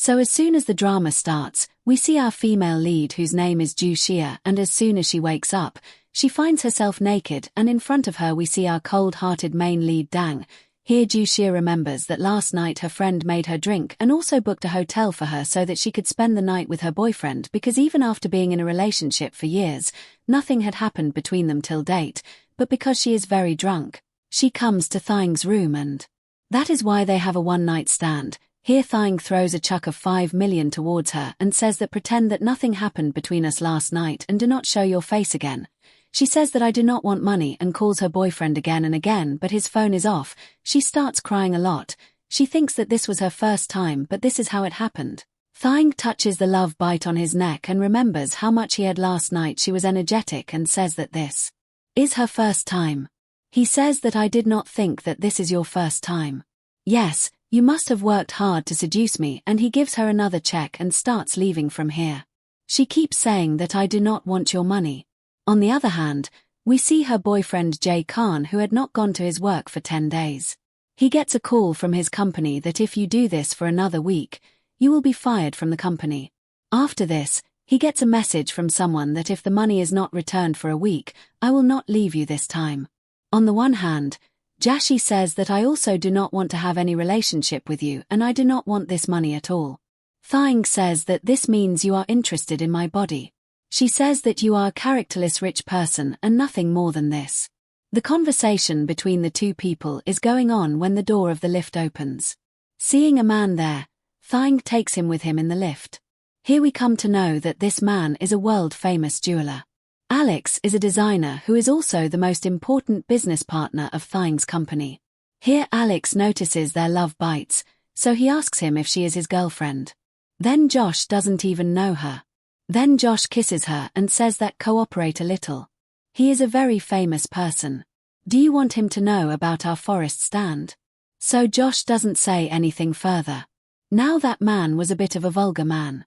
So as soon as the drama starts, we see our female lead whose name is Ju Xia, and as soon as she wakes up, she finds herself naked, and in front of her we see our cold-hearted main lead Dang. Here Ju Xia remembers that last night her friend made her drink and also booked a hotel for her so that she could spend the night with her boyfriend, because even after being in a relationship for years, nothing had happened between them till date, but because she is very drunk, she comes to Thang's room and that is why they have a one-night stand. Here Thang throws a chuck of 5 million towards her and says that pretend that nothing happened between us last night and do not show your face again. She says that I do not want money and calls her boyfriend again and again, but his phone is off. She starts crying a lot. She thinks that this was her first time, but this is how it happened. Thang touches the love bite on his neck and remembers how much he had last night. She was energetic and says that this is her first time. He says that I did not think that this is your first time. Yes, you must have worked hard to seduce me, and he gives her another check and starts leaving from here. She keeps saying that I do not want your money. On the other hand, we see her boyfriend Jay Khan, who had not gone to his work for 10 days. He gets a call from his company that if you do this for another week, you will be fired from the company. After this, he gets a message from someone that if the money is not returned for a week, I will not leave you this time. On the one hand, Jashi says that I also do not want to have any relationship with you and I do not want this money at all. Thang says that this means you are interested in my body. She says that you are a characterless rich person and nothing more than this. The conversation between the two people is going on when the door of the lift opens. Seeing a man there, Thang takes him with him in the lift. Here we come to know that this man is a world-famous jeweler. Alex is a designer who is also the most important business partner of Thang's company. Here Alex notices their love bites, so he asks him if she is his girlfriend. Then Josh doesn't even know her. Then Josh kisses her and says that cooperate a little. He is a very famous person. Do you want him to know about our forest stand? So Josh doesn't say anything further. Now that man was a bit of a vulgar man.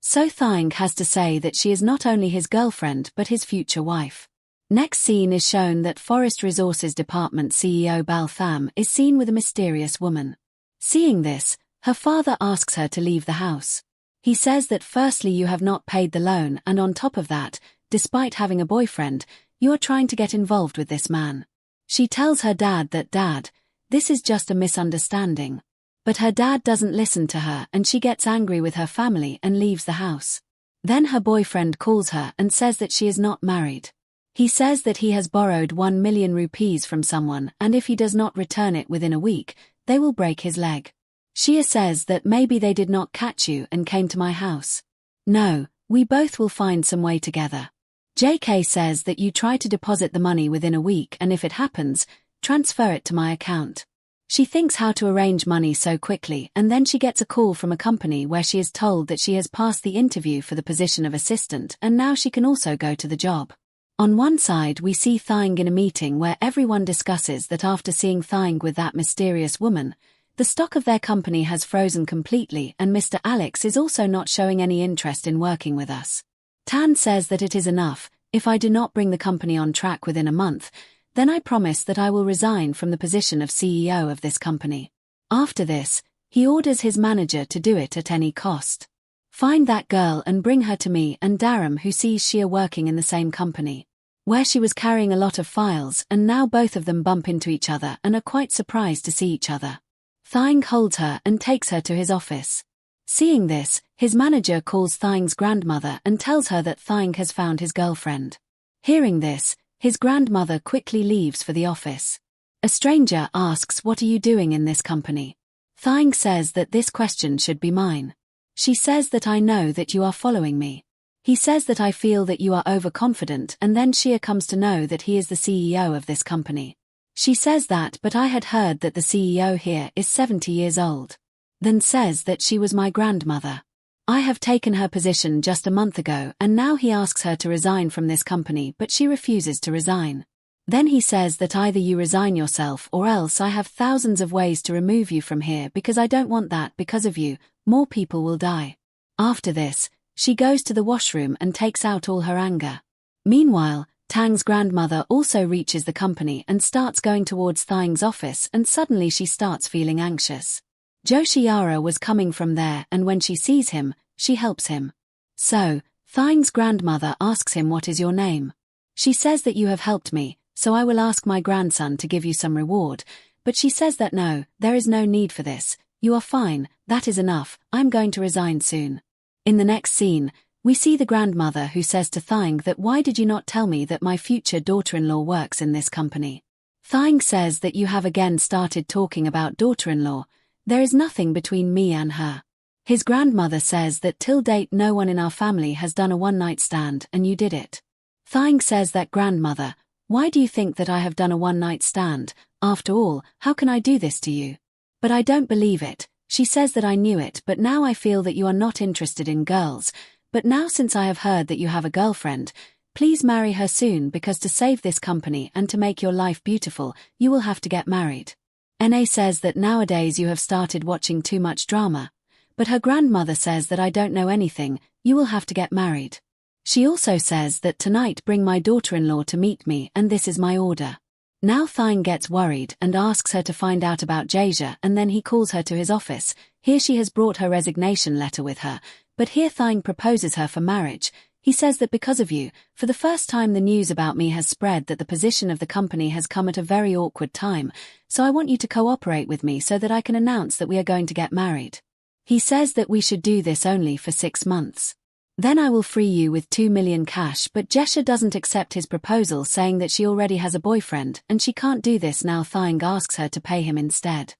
So Thang has to say that she is not only his girlfriend but his future wife. Next scene is shown that Forest Resources Department CEO Bal Tham is seen with a mysterious woman. Seeing this, her father asks her to leave the house. He says that firstly you have not paid the loan and on top of that, despite having a boyfriend, you are trying to get involved with this man. She tells her dad that Dad, this is just a misunderstanding. But her dad doesn't listen to her and she gets angry with her family and leaves the house. Then her boyfriend calls her and says that she is not married. He says that he has borrowed 1 million rupees from someone and if he does not return it within a week, they will break his leg. Shia says that maybe they did not catch you and came to my house. No, we both will find some way together. JK says that you try to deposit the money within a week and if it happens, transfer it to my account. She thinks how to arrange money so quickly and then she gets a call from a company where she is told that she has passed the interview for the position of assistant and now she can also go to the job. On one side we see Thang in a meeting where everyone discusses that after seeing Thang with that mysterious woman, the stock of their company has frozen completely and Mr. Alex is also not showing any interest in working with us. Tan says that it is enough, if I do not bring the company on track within a month, then I promise that I will resign from the position of CEO of this company. After this, he orders his manager to do it at any cost. Find that girl and bring her to me and Dharam, who sees Shia working in the same company, where she was carrying a lot of files and now both of them bump into each other and are quite surprised to see each other. Thang holds her and takes her to his office. Seeing this, his manager calls Thang's grandmother and tells her that Thang has found his girlfriend. Hearing this, his grandmother quickly leaves for the office. A stranger asks, "What are you doing in this company?" Thang says that this question should be mine. She says that I know that you are following me. He says that I feel that you are overconfident and then Shia comes to know that he is the CEO of this company. She says that, but I had heard that the CEO here is 70 years old. Then says that she was my grandmother. I have taken her position just a month ago and now he asks her to resign from this company but she refuses to resign. Then he says that either you resign yourself or else I have thousands of ways to remove you from here because I don't want that because of you, more people will die. After this, she goes to the washroom and takes out all her anger. Meanwhile, Tang's grandmother also reaches the company and starts going towards Thang's office and suddenly she starts feeling anxious. Joshiara was coming from there, and when she sees him, she helps him. So, Thang's grandmother asks him, "What is your name?" She says that you have helped me, so I will ask my grandson to give you some reward, but she says that no, there is no need for this, you are fine, that is enough, I'm going to resign soon. In the next scene, we see the grandmother who says to Thang that why did you not tell me that my future daughter-in-law works in this company? Thang says that you have again started talking about daughter-in-law, there is nothing between me and her. His grandmother says that till date no one in our family has done a one-night stand and you did it. Thang says that grandmother, why do you think that I have done a one-night stand? After all, how can I do this to you? But I don't believe it. She says that I knew it, but now I feel that you are not interested in girls. But now since I have heard that you have a girlfriend, please marry her soon, because to save this company and to make your life beautiful, you will have to get married. Na says that nowadays you have started watching too much drama. But her grandmother says that I don't know anything, you will have to get married. She also says that tonight bring my daughter-in-law to meet me and this is my order. Now Thang gets worried and asks her to find out about Jasia, and then he calls her to his office. Here she has brought her resignation letter with her, but here Thang proposes her for marriage. He says that because of you, for the first time the news about me has spread that the position of the company has come at a very awkward time, so I want you to cooperate with me so that I can announce that we are going to get married. He says that we should do this only for 6 months. Then I will free you with 2 million cash, but Jasia doesn't accept his proposal, saying that she already has a boyfriend and she can't do this now. Thang asks her to pay him instead.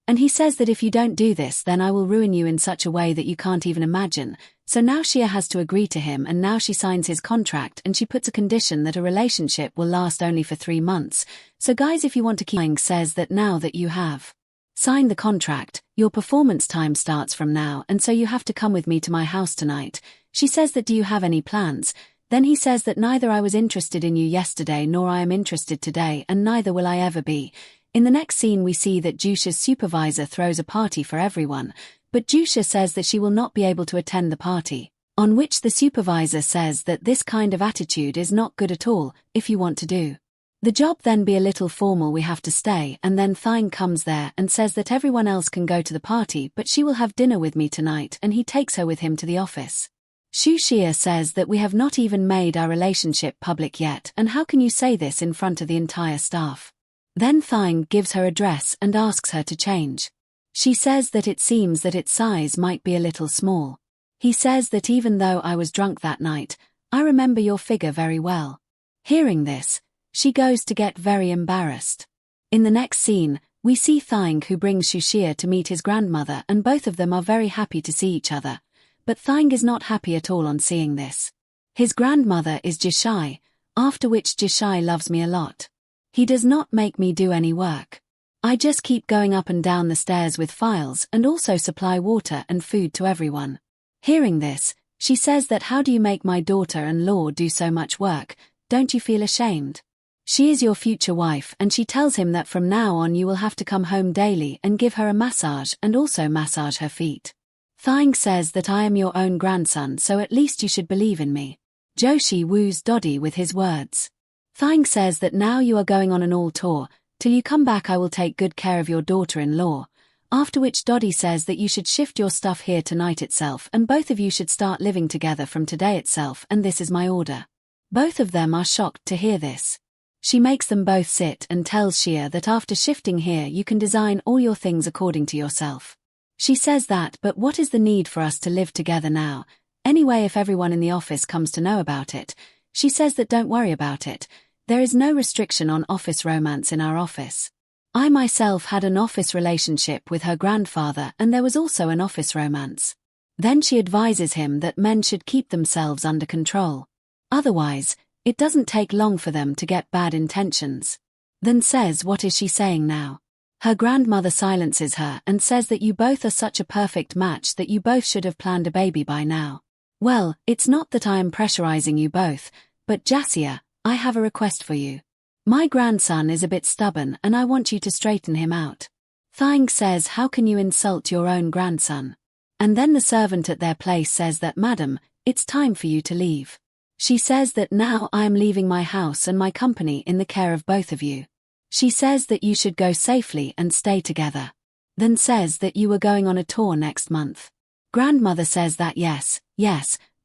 And he says that if you don't do this then I will ruin you in such a way that you can't even imagine. So now Shia has to agree to him, and now she signs his contract and she puts a condition that a relationship will last only for 3 months. So guys, if you want to keep, Thang says that now that you have signed the contract, your performance time starts from now, and so you have to come with me to my house tonight. She says that do you have any plans? Then he says that neither I was interested in you yesterday nor I am interested today, and neither will I ever be. In the next scene we see that Jusha's supervisor throws a party for everyone, but Jusha says that she will not be able to attend the party, on which the supervisor says that this kind of attitude is not good at all. If you want to do the job then be a little formal, we have to stay. And then Thang comes there and says that everyone else can go to the party but she will have dinner with me tonight, and he takes her with him to the office. Shu Xia says that we have not even made our relationship public yet, and how can you say this in front of the entire staff? Then Thang gives her a dress and asks her to change. She says that it seems that its size might be a little small. He says that even though I was drunk that night, I remember your figure very well. Hearing this, she goes to get very embarrassed. In the next scene, we see Thang who brings Shu Xia to meet his grandmother, and both of them are very happy to see each other. But Thang is not happy at all on seeing this. His grandmother is Jishai, after which Jishai loves me a lot. He does not make me do any work. I just keep going up and down the stairs with files and also supply water and food to everyone. Hearing this, she says that how do you make my daughter-in-law do so much work? Don't you feel ashamed? She is your future wife, and she tells him that from now on you will have to come home daily and give her a massage and also massage her feet. Thang says that I am your own grandson, so at least you should believe in me. Joshi woos Dodi with his words. Thang says that now you are going on an all tour, till you come back I will take good care of your daughter-in-law, after which Dodi says that you should shift your stuff here tonight itself and both of you should start living together from today itself, and this is my order. Both of them are shocked to hear this. She makes them both sit and tells Shia that after shifting here you can design all your things according to yourself. She says that, but what is the need for us to live together now? Anyway, if everyone in the office comes to know about it. She says that don't worry about it. There is no restriction on office romance in our office. I myself had an office relationship with her grandfather, and there was also an office romance. Then she advises him that men should keep themselves under control. Otherwise, it doesn't take long for them to get bad intentions. Then says, what is she saying now? Her grandmother silences her and says that you both are such a perfect match that you both should have planned a baby by now. Well, it's not that I am pressurizing you both, but Jasia, I have a request for you. My grandson is a bit stubborn and I want you to straighten him out. Thang says, how can you insult your own grandson? And then the servant at their place says that, madam, it's time for you to leave. She says that now I am leaving my house and my company in the care of both of you. She says that you should go safely and stay together. then says that you were going on a tour next month. Grandmother says that yes,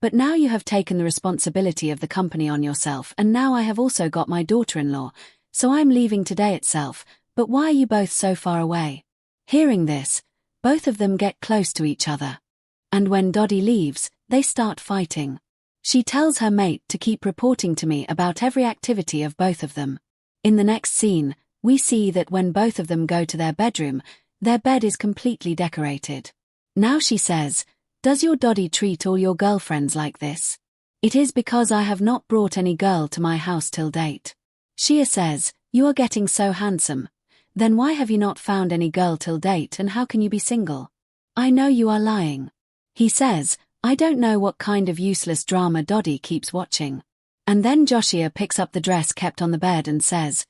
but now you have taken the responsibility of the company on yourself, and now I have also got my daughter-in-law, so I'm leaving today itself, but why are you both so far away? Hearing this, both of them get close to each other. And when Dottie leaves, they start fighting. She tells her mate to keep reporting to me about every activity of both of them. In the next scene, we see that when both of them go to their bedroom, their bed is completely decorated. Now she says, "Does your Dottie treat all your girlfriends like this? It is because I have not brought any girl to my house till date." Shia says, "You are getting so handsome. Then why have you not found any girl till date, and how can you be single? I know you are lying." He says, "I don't know what kind of useless drama Dottie keeps watching." And then Joshua picks up the dress kept on the bed and says,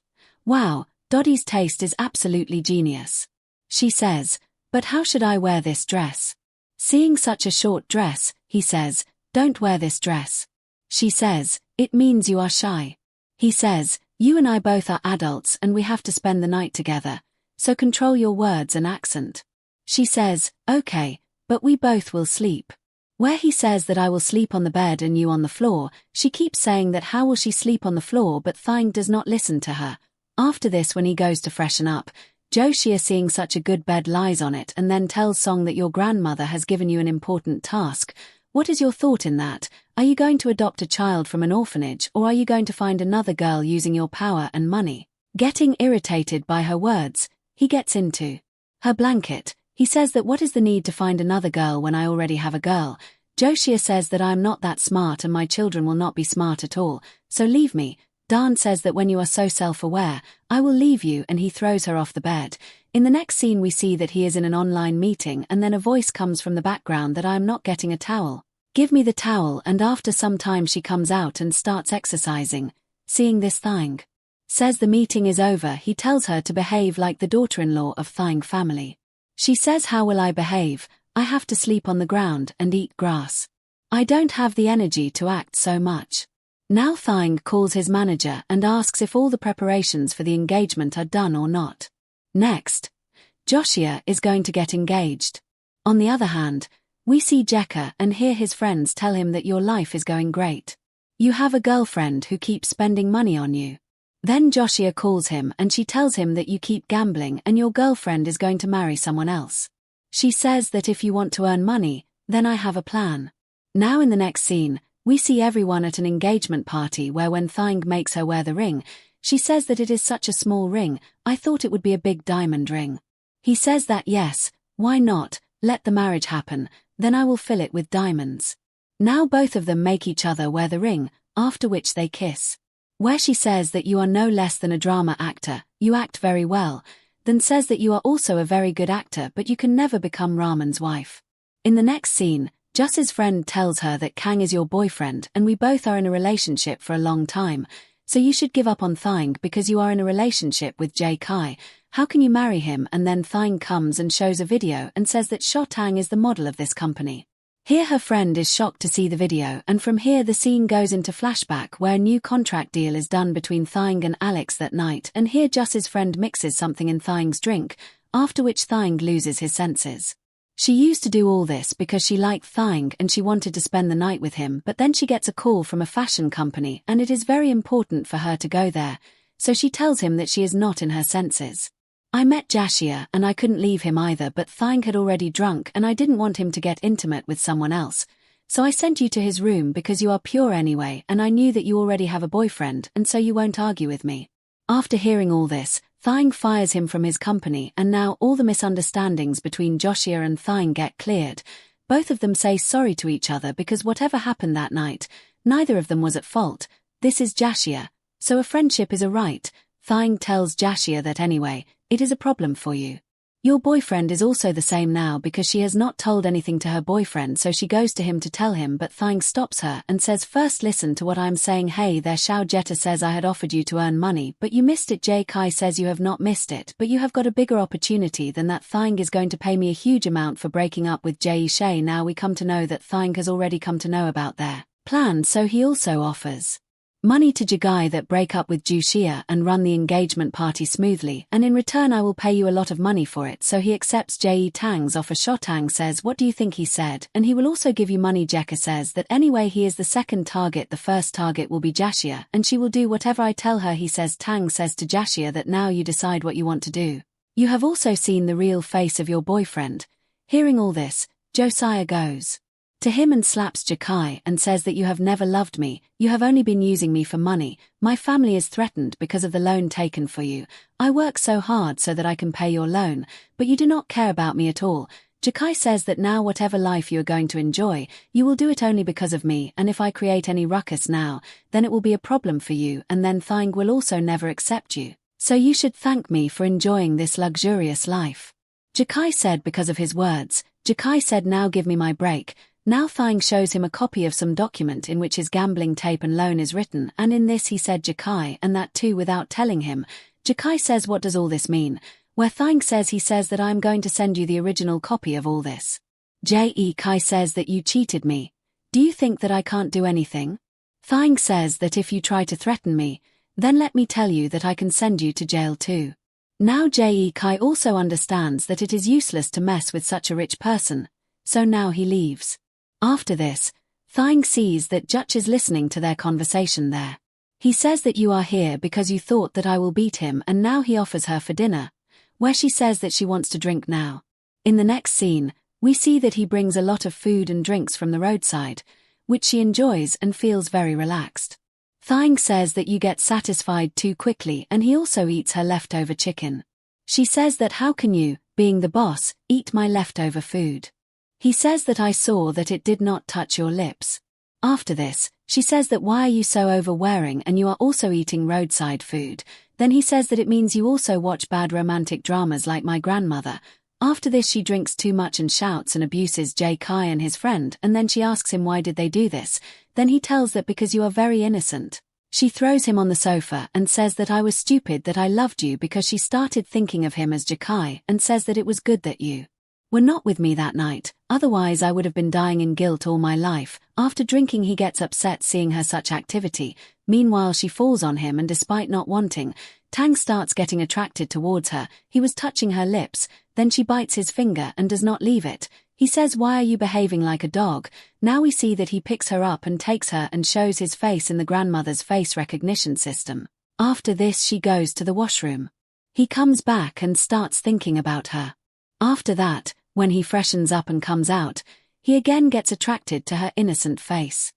"Wow, Dottie's taste is absolutely genius." She says, "But how should I wear this dress?" Seeing such a short dress, he says, "Don't wear this dress." She says, "It means you are shy." He says, "You and I both are adults and we have to spend the night together, so control your words and accent." She says, "Okay, but we both will sleep." Where he says that I will sleep on the bed and you on the floor, she keeps saying that how will she sleep on the floor, but Thang does not listen to her. After this, when he goes to freshen up, Joshua, seeing such a good bed, lies on it and then tells Song that your grandmother has given you an important task. What is your thought in that? Are you going to adopt a child from an orphanage, or are you going to find another girl using your power and money? Getting irritated by her words, he gets into her blanket. He says that what is the need to find another girl when I already have a girl? Joshua says that I am not that smart and my children will not be smart at all, so leave me. Dan says that when you are so self-aware, I will leave you, and he throws her off the bed. In the next scene we see that he is in an online meeting, and then a voice comes from the background that I am not getting a towel. Give me the towel, and after some time she comes out and starts exercising. Seeing this, Thang says the meeting is over. He tells her to behave like the daughter-in-law of Thang family. She says, "How will I behave? I have to sleep on the ground and eat grass. I don't have the energy to act so much." Now Thang calls his manager and asks if all the preparations for the engagement are done or not. Next, Joshua is going to get engaged. On the other hand, we see Jekka and hear his friends tell him that your life is going great. You have a girlfriend who keeps spending money on you. Then Joshua calls him and she tells him that you keep gambling and your girlfriend is going to marry someone else. She says that if you want to earn money, then I have a plan. Now in the next scene, we see everyone at an engagement party where when Thang makes her wear the ring, she says that it is such a small ring, I thought it would be a big diamond ring. He says that yes, why not, let the marriage happen, then I will fill it with diamonds. Now both of them make each other wear the ring, after which they kiss. Where she says that you are no less than a drama actor, you act very well, then says that you are also a very good actor but you can never become Raman's wife. In the next scene, Jus's friend tells her that Kang is your boyfriend and we both are in a relationship for a long time, so you should give up on Thang because you are in a relationship with Jae Kai. How can you marry him? And then Thang comes and shows a video and says that Sho Tang is the model of this company. Here her friend is shocked to see the video, and from here the scene goes into flashback where a new contract deal is done between Thang and Alex that night, and here Jus's friend mixes something in Thang's drink, after which Thang loses his senses. She used to do all this because she liked Thang and she wanted to spend the night with him, but then she gets a call from a fashion company and it is very important for her to go there, so she tells him that she is not in her senses. I met Jashia and I couldn't leave him either, but Thang had already drunk and I didn't want him to get intimate with someone else, so I sent you to his room because you are pure anyway and I knew that you already have a boyfriend and so you won't argue with me. After hearing all this, Thang fires him from his company and now all the misunderstandings between Joshua and Thang get cleared. Both of them say sorry to each other because whatever happened that night, neither of them was at fault. This is Jashia, so a friendship is a right. Thang tells Jashia that anyway, it is a problem for you. Your boyfriend is also the same now because she has not told anything to her boyfriend, so she goes to him to tell him, but Thang stops her and says, "First listen to what I'm saying. Hey there, Xiao Jetta says I had offered you to earn money but you missed it. Jae Kai says you have not missed it, but you have got a bigger opportunity than that. Thang is going to pay me a huge amount for breaking up with Jae Shay." Now we come to know that Thang has already come to know about their plan, so he also offers money to Jagai that break up with Jushia and run the engagement party smoothly, and in return I will pay you a lot of money for it. So he accepts Je Tang's offer. Shotang says, what do you think? He said, and he will also give you money. Jeka says that anyway he is the second target, the first target will be Jashia, and she will do whatever I tell her. He says, Tang says to Jashia that now you decide what you want to do. You have also seen the real face of your boyfriend. Hearing all this, Josiah goes to him and slaps Jakai and says that you have never loved me, you have only been using me for money, my family is threatened because of the loan taken for you, I work so hard so that I can pay your loan, but you do not care about me at all. Jakai says that now whatever life you are going to enjoy, you will do it only because of me, and if I create any ruckus now, then it will be a problem for you, and then Thang will also never accept you. So you should thank me for enjoying this luxurious life. Jakai said because of his words. Jakai said, now give me my break. Now Thang shows him a copy of some document in which his gambling tape and loan is written, and in this he said Jakai, and that too without telling him. Jakai says, what does all this mean? Where Thang says he says that I am going to send you the original copy of all this. Kai says that you cheated me. Do you think that I can't do anything? Thang says that if you try to threaten me, then let me tell you that I can send you to jail too. Now Kai also understands that it is useless to mess with such a rich person, so now he leaves. After this, Thang sees that Jutch is listening to their conversation there. He says that you are here because you thought that I will beat him, and now he offers her for dinner, where she says that she wants to drink now. In the next scene, we see that he brings a lot of food and drinks from the roadside, which she enjoys and feels very relaxed. Thang says that you get satisfied too quickly, and he also eats her leftover chicken. She says that how can you, being the boss, eat my leftover food? He says that I saw that it did not touch your lips. After this, she says that why are you so overwearing and you are also eating roadside food? Then he says that it means you also watch bad romantic dramas like my grandmother. After this she drinks too much and shouts and abuses Kai and his friend, and then she asks him why did they do this. Then he tells that because you are very innocent. She throws him on the sofa and says that I was stupid that I loved you because she started thinking of him as Jakai, and says that it was good that you were not with me that night, otherwise I would have been dying in guilt all my life. After drinking he gets upset seeing her such activity. Meanwhile she falls on him, and despite not wanting, Tang starts getting attracted towards her. He was touching her lips, then she bites his finger and does not leave it. He says, why are you behaving like a dog? Now we see that he picks her up and takes her and shows his face in the grandmother's face recognition system. After this she goes to the washroom. He comes back and starts thinking about her. After that, when he freshens up and comes out, he again gets attracted to her innocent face.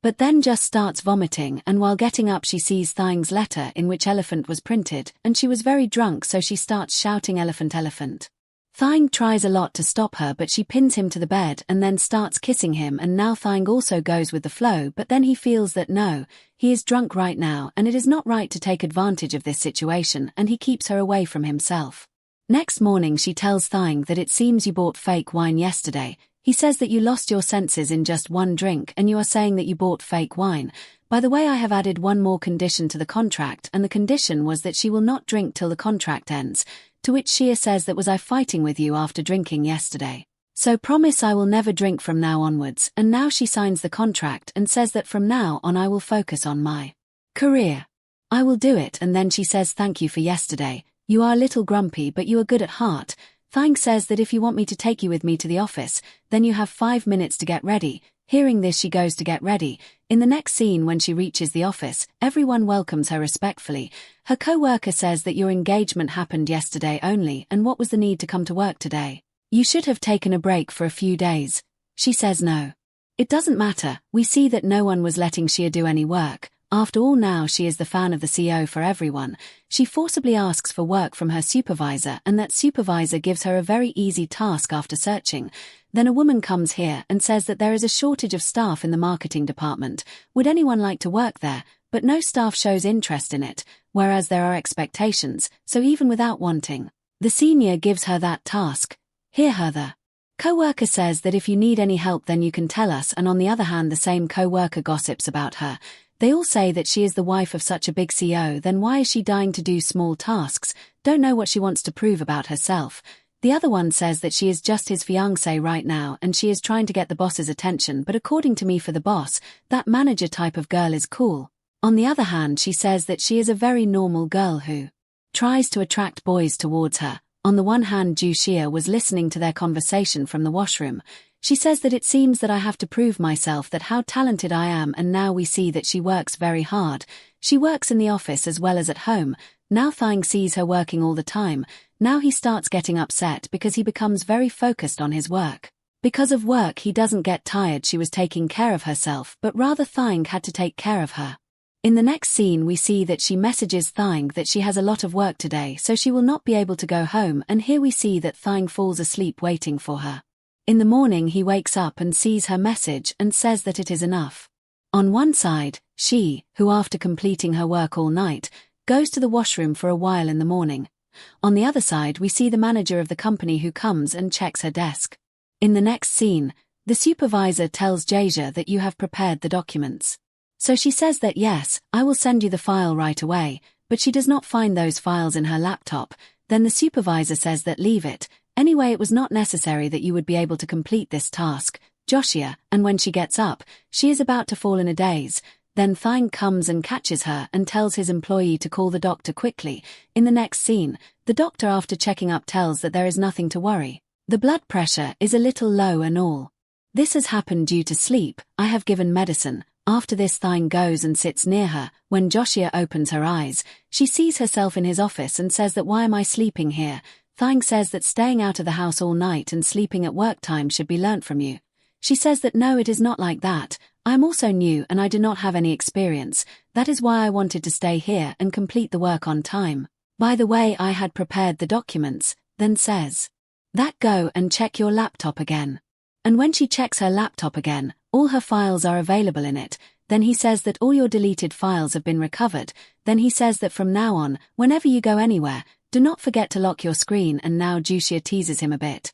But then just starts vomiting, and while getting up she sees Thang's letter in which elephant was printed, and she was very drunk so she starts shouting elephant elephant. Thang tries a lot to stop her, but she pins him to the bed and then starts kissing him, and now Thang also goes with the flow, but then he feels that no, he is drunk right now and it is not right to take advantage of this situation, and he keeps her away from himself. Next morning she tells Thang that it seems you bought fake wine yesterday. He says that you lost your senses in just one drink and you are saying that you bought fake wine. By the way, I have added one more condition to the contract, and the condition was that she will not drink till the contract ends. To which Shia says that was I fighting with you after drinking yesterday. So promise I will never drink from now onwards, and now she signs the contract and says that from now on I will focus on my career. I will do it, and then she says thank you for yesterday. You are a little grumpy but you are good at heart. Thang says that if you want me to take you with me to the office, then you have 5 minutes to get ready. Hearing this she goes to get ready. In the next scene when she reaches the office, everyone welcomes her respectfully. Her co-worker says that your engagement happened yesterday only, and what was the need to come to work today? You should have taken a break for a few days. She says no. It doesn't matter, we see that no one was letting Shia do any work. After all, now she is the fan of the CEO for everyone. She forcibly asks for work from her supervisor, and that supervisor gives her a very easy task after searching. Then a woman comes here and says that there is a shortage of staff in the marketing department. Would anyone like to work there? But no staff shows interest in it, whereas there are expectations, so even without wanting, the senior gives her that task. Hear her. The co-worker says that if you need any help then you can tell us, and on the other hand the same co-worker gossips about her. They all say that she is the wife of such a big CEO, then why is she dying to do small tasks? Don't know what she wants to prove about herself. The other one says that she is just his fiancée right now and she is trying to get the boss's attention, but according to me for the boss, that manager type of girl is cool. On the other hand, she says that she is a very normal girl who tries to attract boys towards her. On the one hand, Ju Xia was listening to their conversation from the washroom. She says that it seems that I have to prove myself that how talented I am, and now we see that she works very hard. She works in the office as well as at home. Now Thang sees her working all the time. Now he starts getting upset because he becomes very focused on his work. Because of work he doesn't get tired. She was taking care of herself, but rather Thang had to take care of her. In the next scene we see that she messages Thang that she has a lot of work today, so she will not be able to go home, and here we see that Thang falls asleep waiting for her. In the morning he wakes up and sees her message and says that it is enough. On one side, she, who after completing her work all night, goes to the washroom for a while in the morning. On the other side we see the manager of the company who comes and checks her desk. In the next scene, the supervisor tells Jasia that you have prepared the documents. So she says that yes, I will send you the file right away, but she does not find those files in her laptop. Then the supervisor says that leave it. Anyway, it was not necessary that you would be able to complete this task, Joshua, and when she gets up, she is about to fall in a daze. Then Thang comes and catches her and tells his employee to call the doctor quickly. In the next scene, the doctor after checking up tells that there is nothing to worry. The blood pressure is a little low and all. This has happened due to sleep. I have given medicine. After this, Thang goes and sits near her. When Joshua opens her eyes, she sees herself in his office and says that why am I sleeping here? Thang says that staying out of the house all night and sleeping at work time should be learnt from you. She says that no, it is not like that. I am also new and I do not have any experience. That is why I wanted to stay here and complete the work on time. By the way, I had prepared the documents. Then says that go and check your laptop again. And when she checks her laptop again, all her files are available in it. Then he says that all your deleted files have been recovered. Then he says that from now on, whenever you go anywhere, do not forget to lock your screen, and now Jushia teases him a bit.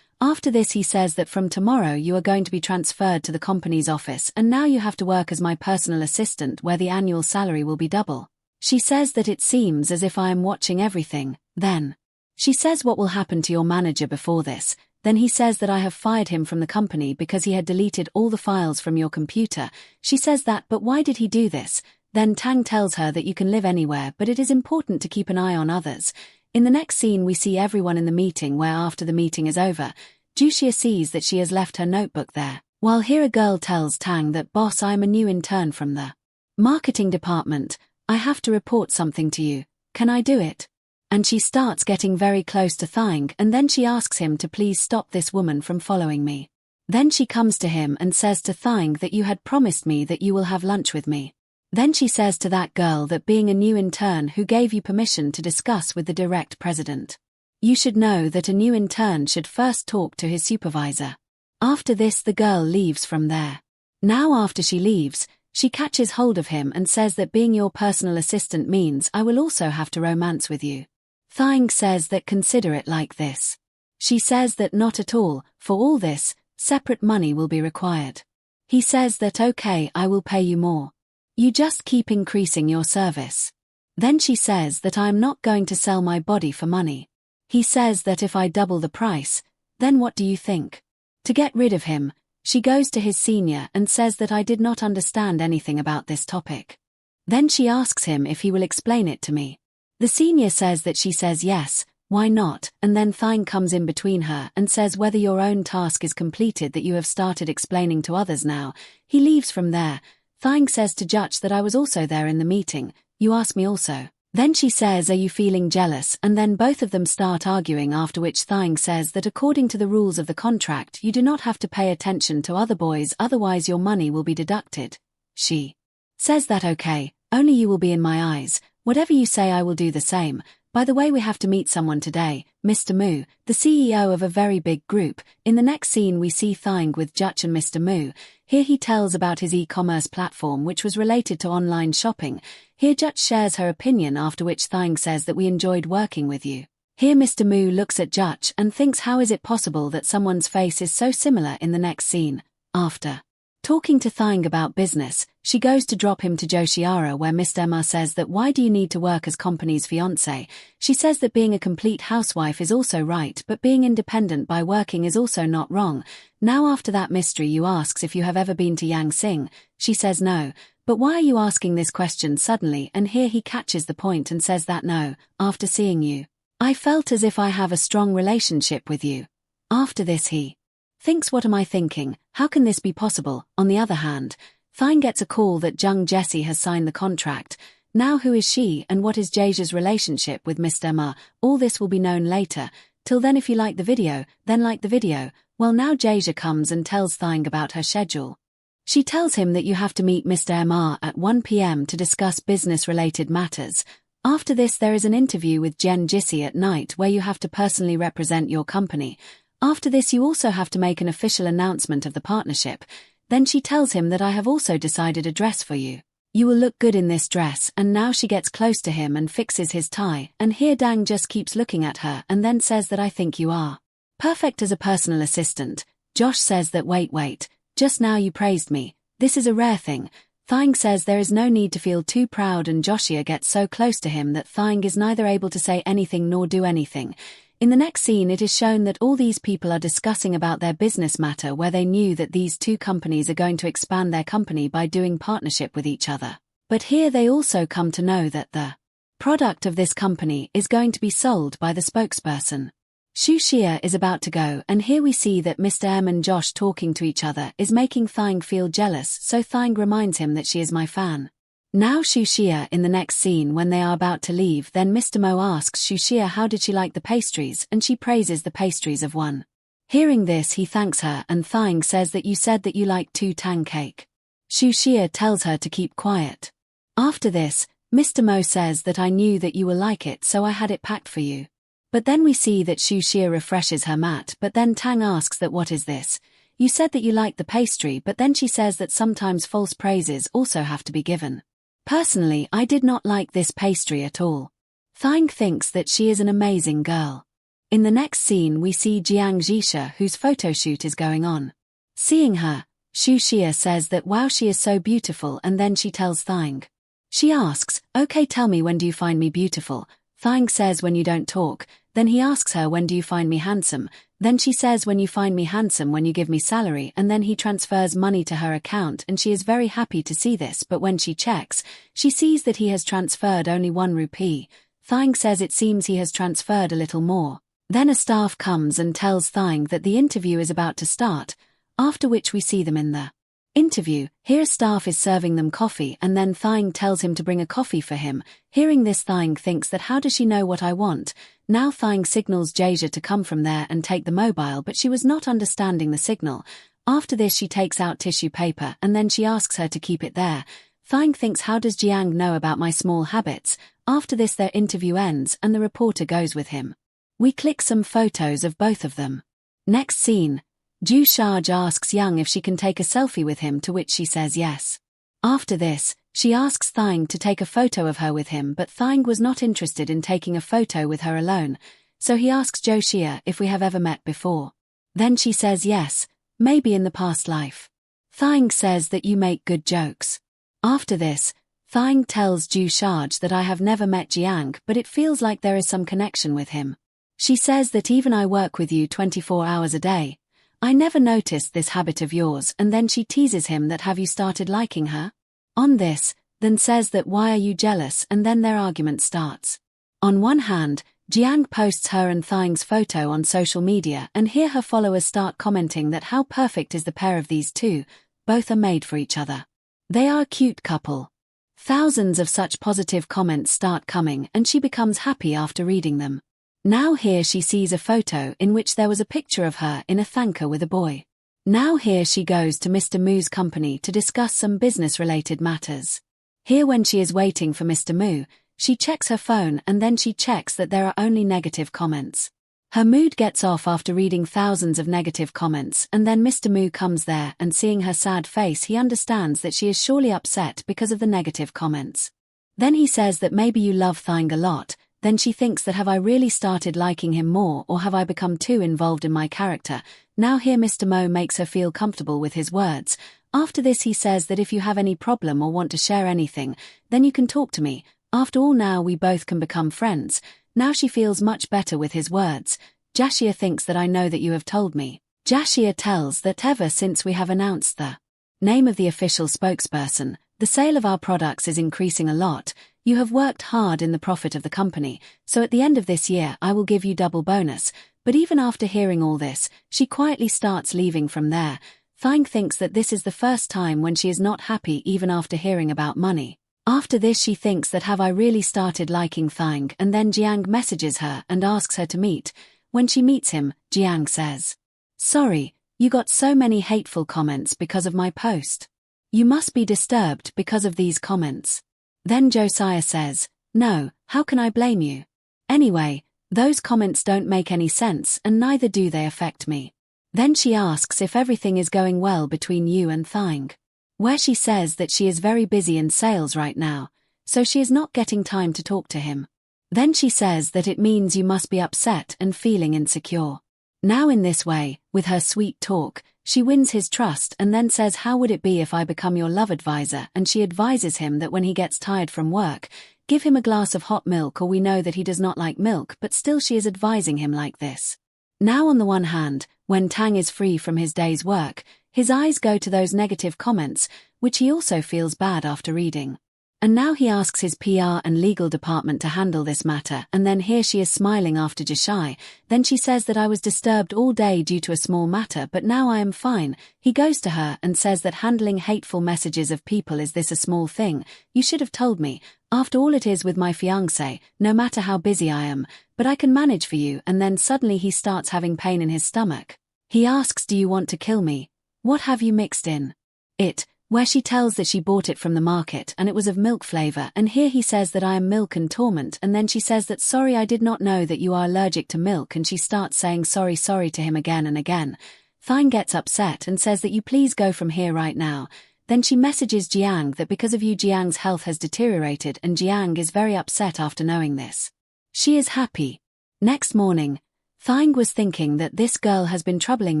After this he says that from tomorrow you are going to be transferred to the company's office, and now you have to work as my personal assistant where the annual salary will be double. She says that it seems as if I am watching everything. Then she says what will happen to your manager before this. Then he says that I have fired him from the company because he had deleted all the files from your computer. She says that, but why did he do this? Then Tang tells her that you can live anywhere, but it is important to keep an eye on others. In the next scene we see everyone in the meeting, where after the meeting is over, Jushia sees that she has left her notebook there. While here a girl tells Tang that boss, I am a new intern from the marketing department. I have to report something to you. Can I do it? And she starts getting very close to Thang, and then she asks him to please stop this woman from following me. Then she comes to him and says to Thang that you had promised me that you will have lunch with me. Then she says to that girl that being a new intern who gave you permission to discuss with the direct president. You should know that a new intern should first talk to his supervisor. After this the girl leaves from there. Now after she leaves, she catches hold of him and says that being your personal assistant means I will also have to romance with you. Thang says that consider it like this. She says that not at all, for all this, separate money will be required. He says that okay, I will pay you more. You just keep increasing your service. Then she says that I am not going to sell my body for money. He says that if I double the price, then what do you think? To get rid of him, she goes to his senior and says that I did not understand anything about this topic. Then she asks him if he will explain it to me. The senior says that she says yes, why not, and then Thang comes in between her and says whether your own task is completed that you have started explaining to others now. He leaves from there. Thang says to Judge that I was also there in the meeting, you asked me also. Then she says are you feeling jealous, and then both of them start arguing, after which Thang says that according to the rules of the contract you do not have to pay attention to other boys, otherwise your money will be deducted. She says that okay, only you will be in my eyes. Whatever you say I will do the same. By the way, we have to meet someone today, Mr. Mu, the CEO of a very big group. In the next scene we see Thang with Juch and Mr. Mu. Here he tells about his e-commerce platform which was related to online shopping. Here Juch shares her opinion, after which Thang says that we enjoyed working with you. Here Mr. Mu looks at Juch and thinks how is it possible that someone's face is so similar. In the next scene, after talking to Thang about business, she goes to drop him to Joshiara, where Mr. Ma says that why do you need to work as company's fiancé? She says that being a complete housewife is also right, but being independent by working is also not wrong. Now after that mystery you asks if you have ever been to Yangsing. She says no, But why are you asking this question suddenly? And here he catches the point and says that no, after seeing you, I felt as if I have a strong relationship with you. After this he thinks, what am I thinking? How can this be possible? On the other hand, Thang gets a call that Jung Jessie has signed the contract. Now who is she and what is Jaeja's relationship with Mr. Ma? All this will be known later. Till then, if you like the video, then like the video. Well, now Jaeja comes and tells Thang about her schedule. She tells him that you have to meet Mr. Ma at 1 p.m. to discuss business-related matters. After this there is an interview with Jen Jissi at night where you have to personally represent your company. After this you also have to make an official announcement of the partnership. Then she tells him that I have also decided a dress for you. You will look good in this dress, and now she gets close to him and fixes his tie, and here Dang just keeps looking at her and then says that I think you are perfect as a personal assistant. Josh says that wait, just now you praised me. This is a rare thing. Thang says there is no need to feel too proud, and Joshua gets so close to him that Thang is neither able to say anything nor do anything. In the next scene it is shown that all these people are discussing about their business matter where they knew that these two companies are going to expand their company by doing partnership with each other. But here they also come to know that the product of this company is going to be sold by the spokesperson. Xu Xia is about to go, and here we see that Mr. M and Josh talking to each other is making Thang feel jealous, so Thang reminds him that she is my fan. Now Xu Xia in the next scene when they are about to leave, then Mr. Mo asks Xu Xia how did she like the pastries, and she praises the pastries of one. Hearing this he thanks her, and Thang says that you said that you liked 2 tang cake. Xu Xia tells her to keep quiet. After this, Mr. Mo says that I knew that you will like it, so I had it packed for you. But then we see that Xu Xia refreshes her mat, but then Tang asks that what is this? You said that you liked the pastry, but then she says that sometimes false praises also have to be given. Personally, I did not like this pastry at all. Thang thinks that she is an amazing girl. In the next scene we see Jiang Jisha, whose photo shoot is going on. Seeing her, Xu Xia says that wow, she is so beautiful, and then she tells Thang. She asks, okay, tell me, when do you find me beautiful? Thang says when you don't talk. Then he asks her, when do you find me handsome? Then she says, when you find me handsome when you give me salary, and then he transfers money to her account, and she is very happy to see this, but when she checks, she sees that he has transferred only 1 rupee. Thang says it seems he has transferred a little more. Then a staff comes and tells Thang that the interview is about to start, after which we see them in the interview. Here staff is serving them coffee, and then Thang tells him to bring a coffee for him. Hearing this, Thang thinks that how does she know what I want? Now Thang signals Jaeja to come from there and take the mobile, but she was not understanding the signal. After this she takes out tissue paper and then she asks her to keep it there. Thang thinks, how does Jiang know about my small habits? After this their interview ends and the reporter goes with him. We click some photos of both of them. Next scene. Ju Shaj asks Young if she can take a selfie with him, to which she says yes. After this, she asks Thang to take a photo of her with him, but Thang was not interested in taking a photo with her alone, so he asks Jo Xia if we have ever met before. Then she says yes, maybe in the past life. Thang says that you make good jokes. After this, Thang tells Ju Shaj that I have never met Jiang, but it feels like there is some connection with him. She says that even I work with you 24 hours a day. I never noticed this habit of yours, and then she teases him that have you started liking her? On this, then says that why are you jealous, and then their argument starts. On one hand, Jiang posts her and Thang's photo on social media, and here her followers start commenting that how perfect is the pair of these two, both are made for each other. They are a cute couple. Thousands of such positive comments start coming, and she becomes happy after reading them. Now here she sees a photo in which there was a picture of her in a thanka with a boy. Now here she goes to Mr. Mu's company to discuss some business-related matters. Here when she is waiting for Mr. Mu, she checks her phone and then she checks that there are only negative comments. Her mood gets off after reading thousands of negative comments, and then Mr. Mu comes there, and seeing her sad face he understands that she is surely upset because of the negative comments. Then he says that maybe you love Thang a lot. Then she thinks that have I really started liking him more, or have I become too involved in my character? Now here Mr. Mo makes her feel comfortable with his words. After this he says that if you have any problem or want to share anything, then you can talk to me. After all now we both can become friends. Now she feels much better with his words. Jashia thinks that I know that you have told me. Jashia tells that ever since we have announced the name of the official spokesperson, the sale of our products is increasing a lot. You have worked hard in the profit of the company, so at the end of this year I will give you double bonus. But even after hearing all this, she quietly starts leaving from there. Thang thinks that this is the first time when she is not happy even after hearing about money. After this she thinks that have I really started liking Thang, and then Jiang messages her and asks her to meet. When she meets him, Jiang says, "Sorry, you got so many hateful comments because of my post. You must be disturbed because of these comments." Then Josiah says, "No, how can I blame you? Anyway, those comments don't make any sense and neither do they affect me." Then she asks if everything is going well between you and Thang, where she says that she is very busy in sales right now, so she is not getting time to talk to him. Then she says that it means you must be upset and feeling insecure. Now in this way, with her sweet talk, she wins his trust and then says, "How would it be if I become your love advisor?" And she advises him that when he gets tired from work, give him a glass of hot milk, or we know that he does not like milk, but still she is advising him like this. Now on the one hand, when Tang is free from his day's work, his eyes go to those negative comments, which he also feels bad after reading. And now he asks his PR and legal department to handle this matter, and then here she is smiling after Jishai. Then she says that I was disturbed all day due to a small matter, but now I am fine. He goes to her and says that handling hateful messages of people is this a small thing? You should have told me. After all it is with my fiancé, no matter how busy I am, but I can manage for you. And then suddenly he starts having pain in his stomach. He asks, "Do you want to kill me? What have you mixed in it?" Where she tells that she bought it from the market and it was of milk flavor, and here he says that I am milk and torment, and then she says that sorry, I did not know that you are allergic to milk, and she starts saying sorry to him again and again. Thang gets upset and says that you please go from here right now. Then she messages Jiang that because of you Jiang's health has deteriorated, and Jiang is very upset after knowing this. She is happy. Next morning, Thang was thinking that this girl has been troubling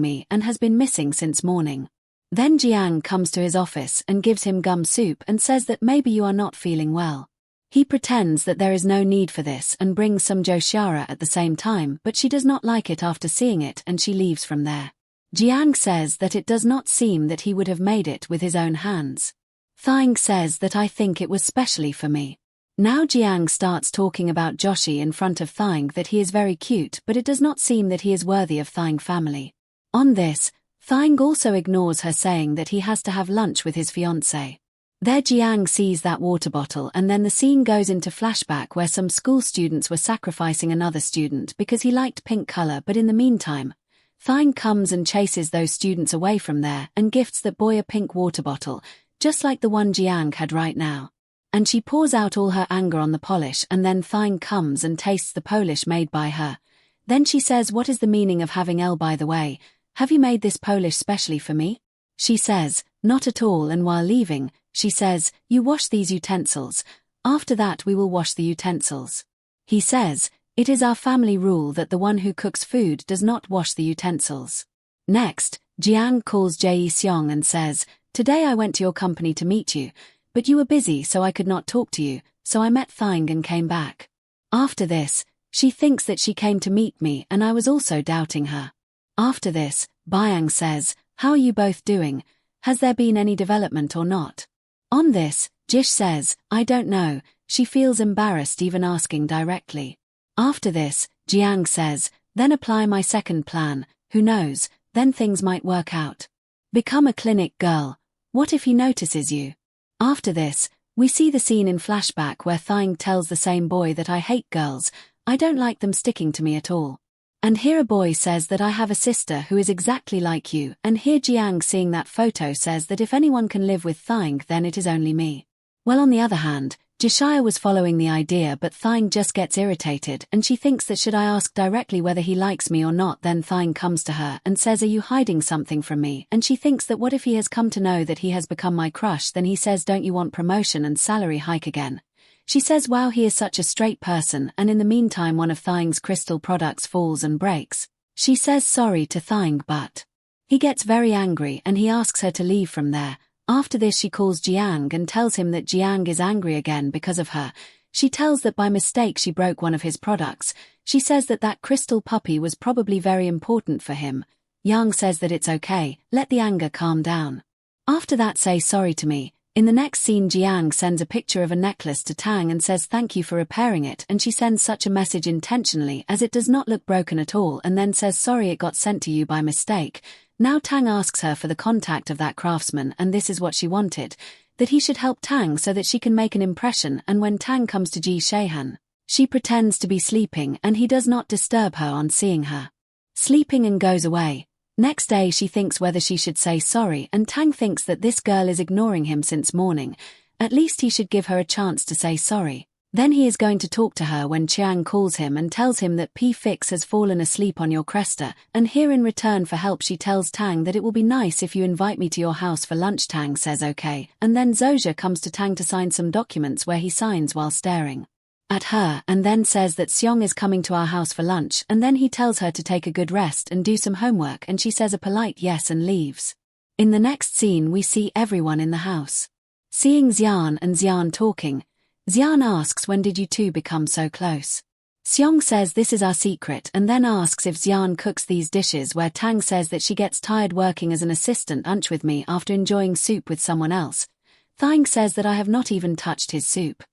me and has been missing since morning. Then Jiang comes to his office and gives him gum soup and says that maybe you are not feeling well. He pretends that there is no need for this and brings some Joshara at the same time, but she does not like it after seeing it and she leaves from there. Jiang says that it does not seem that he would have made it with his own hands. Thang says that I think it was specially for me. Now Jiang starts talking about Joshi in front of Thang, that he is very cute, but it does not seem that he is worthy of Thang family. On this, Thang also ignores her, saying that he has to have lunch with his fiancée. There Jiang sees that water bottle, and then the scene goes into flashback where some school students were sacrificing another student because he liked pink color, but in the meantime, Thang comes and chases those students away from there and gifts that boy a pink water bottle, just like the one Jiang had right now. And she pours out all her anger on the polish, and then Thang comes and tastes the polish made by her. Then she says, "What is the meaning of having L, by the way? Have you made this polish specially for me?" She says, "Not at all," and while leaving, she says, "You wash these utensils. After that we will wash the utensils." He says, "It is our family rule that the one who cooks food does not wash the utensils." Next, Jiang calls Jae Seong and says, "Today I went to your company to meet you, but you were busy so I could not talk to you, so I met Thang and came back." After this, she thinks that she came to meet me and I was also doubting her. After this, Byang says, "How are you both doing? Has there been any development or not?" On this, Jish says, "I don't know." She feels embarrassed even asking directly. After this, Jiang says, "Then apply my second plan, who knows, then things might work out. Become a clinic girl. What if he notices you?" After this, we see the scene in flashback where Thang tells the same boy that I hate girls, I don't like them sticking to me at all. And here a boy says that I have a sister who is exactly like you, and here Jiang, seeing that photo, says that if anyone can live with Thang then it is only me. Well, on the other hand, Jishaya was following the idea, but Thang just gets irritated and she thinks that should I ask directly whether he likes me or not. Then Thang comes to her and says, "Are you hiding something from me?" And she thinks that what if he has come to know that he has become my crush. Then he says, "Don't you want promotion and salary hike again?" She says, "Wow, he is such a straight person," and in the meantime one of Thang's crystal products falls and breaks. She says sorry to Thang, but he gets very angry and he asks her to leave from there. After this she calls Jiang and tells him that Jiang is angry again because of her. She tells that by mistake she broke one of his products. She says that that crystal puppy was probably very important for him. Yang says that it's okay, let the anger calm down. After that, say sorry to me. In the next scene, Jiang sends a picture of a necklace to Tang and says thank you for repairing it, and she sends such a message intentionally as it does not look broken at all, and then says sorry it got sent to you by mistake. Now Tang asks her for the contact of that craftsman, and this is what she wanted, that he should help Tang so that she can make an impression, and when Tang comes to Ji Shehan, she pretends to be sleeping and he does not disturb her on seeing her sleeping and goes away. Next day she thinks whether she should say sorry, and Tang thinks that this girl is ignoring him since morning. At least he should give her a chance to say sorry. Then he is going to talk to her when Chiang calls him and tells him that P-Fix has fallen asleep on your cresta, and here in return for help she tells Tang that it will be nice if you invite me to your house for lunch. Tang says okay, and then Zhozha comes to Tang to sign some documents where he signs while staring at her, and then says that Seong is coming to our house for lunch, and then he tells her to take a good rest and do some homework, and she says a polite yes and leaves. In the next scene we see everyone in the house. Seeing Xian and Xian talking, Xian asks when did you two become so close? Seong says this is our secret and then asks if Xian cooks these dishes, where Tang says that she gets tired working as an assistant lunch with me after enjoying soup with someone else. Thang says that I have not even touched his soup,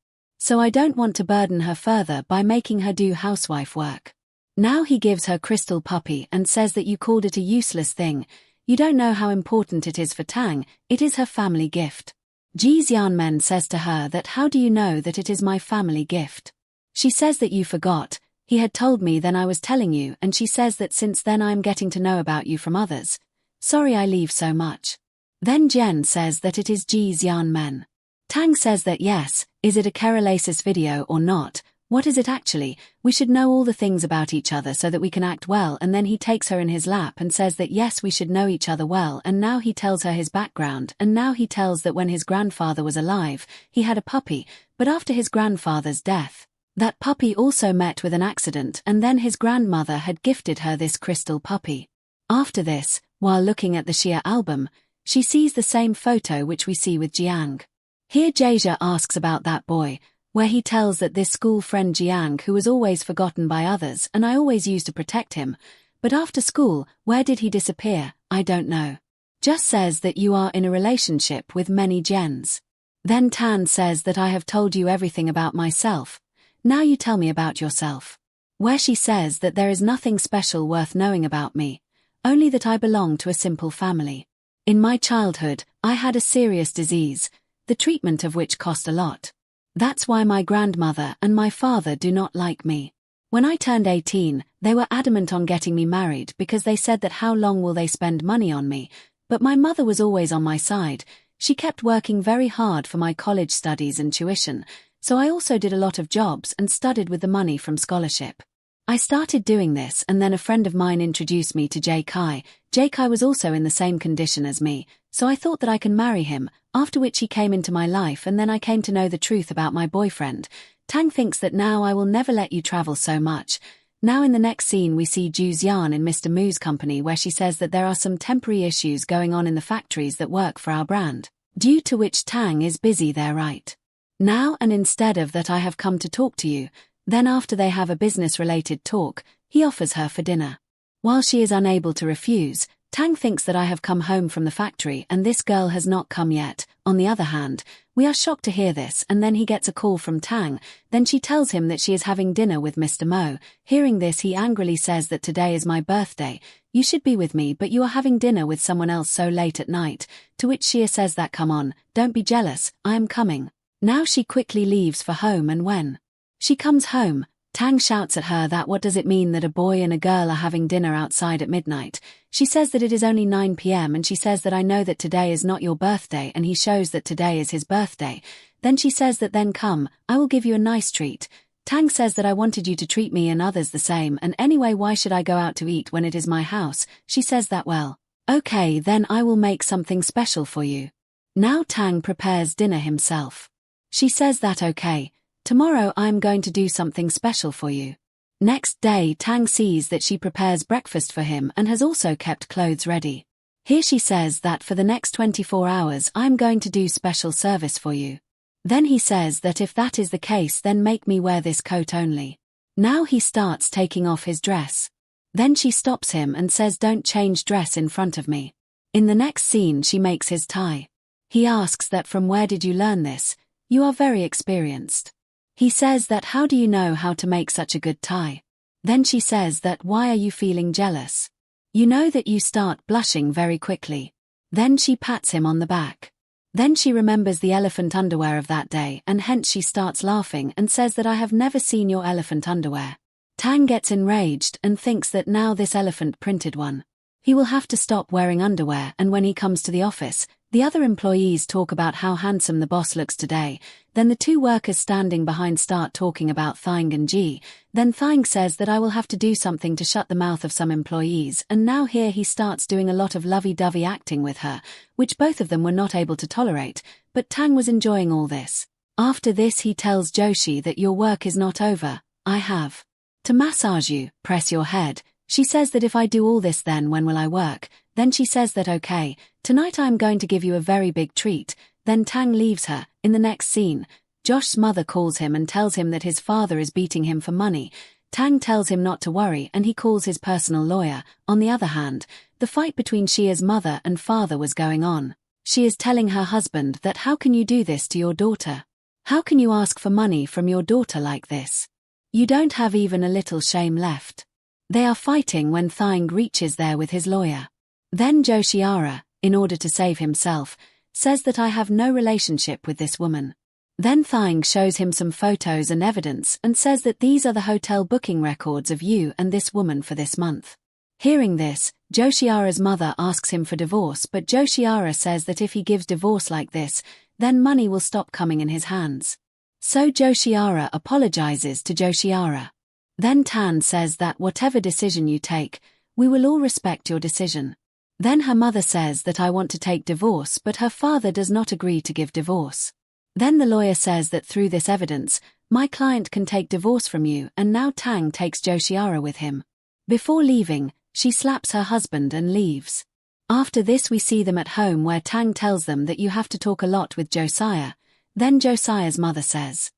so I don't want to burden her further by making her do housewife work. Now he gives her crystal puppy and says that you called it a useless thing. You don't know how important it is for Tang, it is her family gift. Ji Xianmen says to her that how do you know that it is my family gift? She says that you forgot, he had told me then I was telling you, and she says that since then I am getting to know about you from others. Sorry I leave so much. Then Jen says that it is Ji Xianmen. Tang says that yes, is it a Keralasis video or not? What is it actually? We should know all the things about each other so that we can act well, and then he takes her in his lap and says that yes, we should know each other well, and now he tells her his background, and now he tells that when his grandfather was alive, he had a puppy, but after his grandfather's death, that puppy also met with an accident, and then his grandmother had gifted her this crystal puppy. After this, while looking at the Shia album, she sees the same photo which we see with Jiang. Here Jasia asks about that boy, where he tells that this school friend Jiang who was always forgotten by others and I always used to protect him, but after school, where did he disappear? I don't know. Just says that you are in a relationship with many Jens. Then Tan says that I have told you everything about myself. Now you tell me about yourself. Where she says that there is nothing special worth knowing about me, only that I belong to a simple family. In my childhood, I had a serious disease, the treatment of which cost a lot. That's why my grandmother and my father do not like me. When I turned 18, they were adamant on getting me married because they said that how long will they spend money on me, but my mother was always on my side. She kept working very hard for my college studies and tuition, so I also did a lot of jobs and studied with the money from scholarship. I started doing this, and then a friend of mine introduced me to Jay Kai. Jay Kai was also in the same condition as me, so I thought that I can marry him, after which he came into my life, and then I came to know the truth about my boyfriend. Tang thinks that now I will never let you travel so much. Now in the next scene we see Ju Xian in Mr. Mu's company, where she says that there are some temporary issues going on in the factories that work for our brand, due to which Tang is busy there right now, and instead of that I have come to talk to you. Then after they have a business-related talk, he offers her for dinner. While she is unable to refuse, Tang thinks that I have come home from the factory and this girl has not come yet. On the other hand, we are shocked to hear this, and then he gets a call from Tang. Then she tells him that she is having dinner with Mr. Mo. Hearing this, he angrily says that today is my birthday. You should be with me, but you are having dinner with someone else so late at night. To which Shia says that come on, don't be jealous, I am coming. Now she quickly leaves for home, and when she comes home, Tang shouts at her that what does it mean that a boy and a girl are having dinner outside at midnight. She says that it is only 9 p.m. and she says that I know that today is not your birthday, and he shows that today is his birthday. Then she says that then come, I will give you a nice treat. Tang says that I wanted you to treat me and others the same, and anyway why should I go out to eat when it is my house? She says that well, okay then I will make something special for you. Now Tang prepares dinner himself. She says that okay. Tomorrow I am going to do something special for you. Next day Tang sees that she prepares breakfast for him and has also kept clothes ready. Here she says that for the next 24 hours I am going to do special service for you. Then he says that if that is the case then make me wear this coat only. Now he starts taking off his dress. Then she stops him and says don't change dress in front of me. In the next scene she makes his tie. He asks that from where did you learn this? You are very experienced. He says that how do you know how to make such a good tie? Then she says that why are you feeling jealous? You know that you start blushing very quickly. Then she pats him on the back. Then she remembers the elephant underwear of that day and hence she starts laughing and says that I have never seen your elephant underwear. Tang gets enraged and thinks that now this elephant printed one. He will have to stop wearing underwear, and when he comes to the office, the other employees talk about how handsome the boss looks today. Then the two workers standing behind start talking about Thang and Ji. Then Thang says that I will have to do something to shut the mouth of some employees, and now here he starts doing a lot of lovey-dovey acting with her, which both of them were not able to tolerate, but Tang was enjoying all this. After this he tells Joshi that your work is not over, I have to massage you, press your head. She says that if I do all this then when will I work? Then she says that okay, tonight I am going to give you a very big treat. Then Tang leaves her. In the next scene, Josh's mother calls him and tells him that his father is beating him for money. Tang tells him not to worry and he calls his personal lawyer. On the other hand, the fight between Shia's mother and father was going on. She is telling her husband that how can you do this to your daughter? How can you ask for money from your daughter like this? You don't have even a little shame left. They are fighting when Thang reaches there with his lawyer. Then Joshiara, in order to save himself, says that I have no relationship with this woman. Then Thang shows him some photos and evidence and says that these are the hotel booking records of you and this woman for this month. Hearing this, Joshiara's mother asks him for divorce, but Joshiara says that if he gives divorce like this, then money will stop coming in his hands. So Joshiara apologizes to Joshiara. Then Tan says that whatever decision you take, we will all respect your decision. Then her mother says that I want to take divorce, but her father does not agree to give divorce. Then the lawyer says that through this evidence, my client can take divorce from you, and now Tang takes Joshiara with him. Before leaving, she slaps her husband and leaves. After this we see them at home where Tang tells them that you have to talk a lot with Josiah. Then Josiah's mother says,